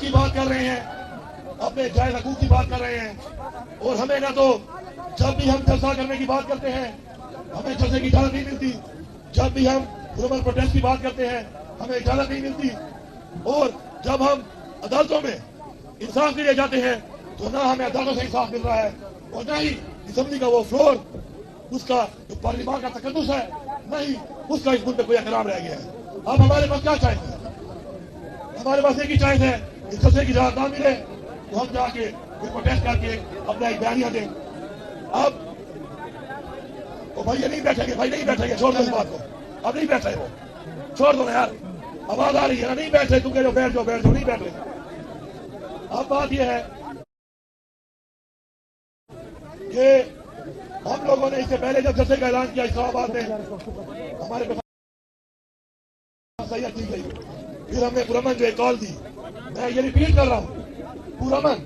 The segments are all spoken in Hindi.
की बात कर रहे हैं, अपने जायज हकूक की बात कर रहे हैं, और हमें ना तो जब भी हम जलसा करने की बात करते हैं हमें जलसे की इजाजत नहीं मिलती, जब भी हम ह्यूमन प्रोटेस्ट की बात करते हैं हमें इजाजत नहीं मिलती, और जब हम अदालतों में इंसाफ के लिए जाते हैं तो ना हमें अदालतों से इंसाफ मिल रहा है और ना ही असेंबली का वो फ्लोर, उसका जो पार्लियामान का तकद्दुस है, नहीं उसका इस मुल्क में कोई एहतराम रह गया है। अब हमारे पास क्या चॉइस है? हमारे पास एक ही चॉइस है, इस जलसे की इजाजत ना मिले तो हम जाके प्रोटेस्ट करके अपना एक बयानिया दें। अब तो भाई ये नहीं बैठेंगे, भाई नहीं बैठेंगे, छोड़ दो इस बात को, अब नहीं बैठे वो, छोड़ दो ना यार, आवाज आ रही है ना, नहीं बैठ रहे, तुम कह रहे हो बैठ जाओ, नहीं बैठ रहे। अब बात यह है कि हम लोगों ने इससे पहले जब जलसे का ऐलान किया इस्लामाबाद में, हमारे सही की गई, फिर हमने पुरमन जो एक कॉल दी, मैं ये रिपीट कर रहा हूं, पुरमन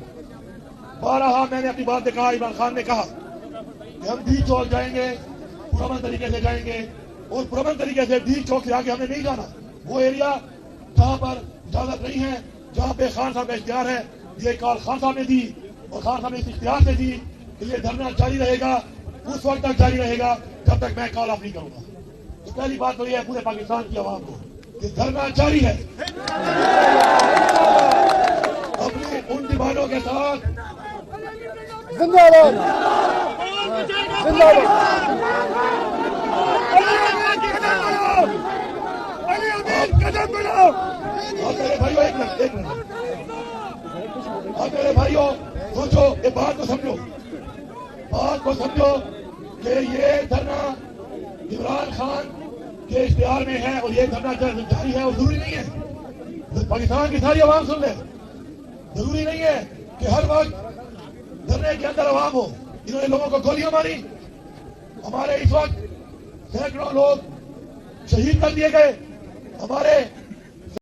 12 मैंने अपनी बात में कहा, इमरान खान ने कहा कि हम डी चौक जाएंगे, पुरमन तरीके से जाएंगे, और पुरमन तरीके से डी चौक से आगे हमने नहीं जाना, वो एरिया जहां पर इजाजत नहीं है, जहां पे खान साहब का इख्तियार है, ये कॉल खान साहब ने दी और खान साहब ने इस इख्तियार से दी कि ये धरना जारी रहेगा, उस वक्त तक जारी रहेगा जब तक मैं कॉल ऑफ नहीं करूंगा। तो पहली बात तो यह है पूरे पाकिस्तान की आवाम को कि धरना जारी है, अपनी उन डिमांडों के साथ जिंदाबाद जिंदाबाद। मेरे भाइयों एक मिनट, मेरे भाइयों सोचो, ये बात को समझो कि ये धरना इमरान खान के इख्तियार में है और ये धरना जारी है, और जरूरी नहीं है पाकिस्तान की सारी आवाम सुन ले, जरूरी नहीं है कि हर वक्त धरने के अंदर आवाम हो। इन्होंने लोगों को गोलियां मारी, हमारे इस वक्त सैकड़ों लोग शहीद कर दिए गए, हमारे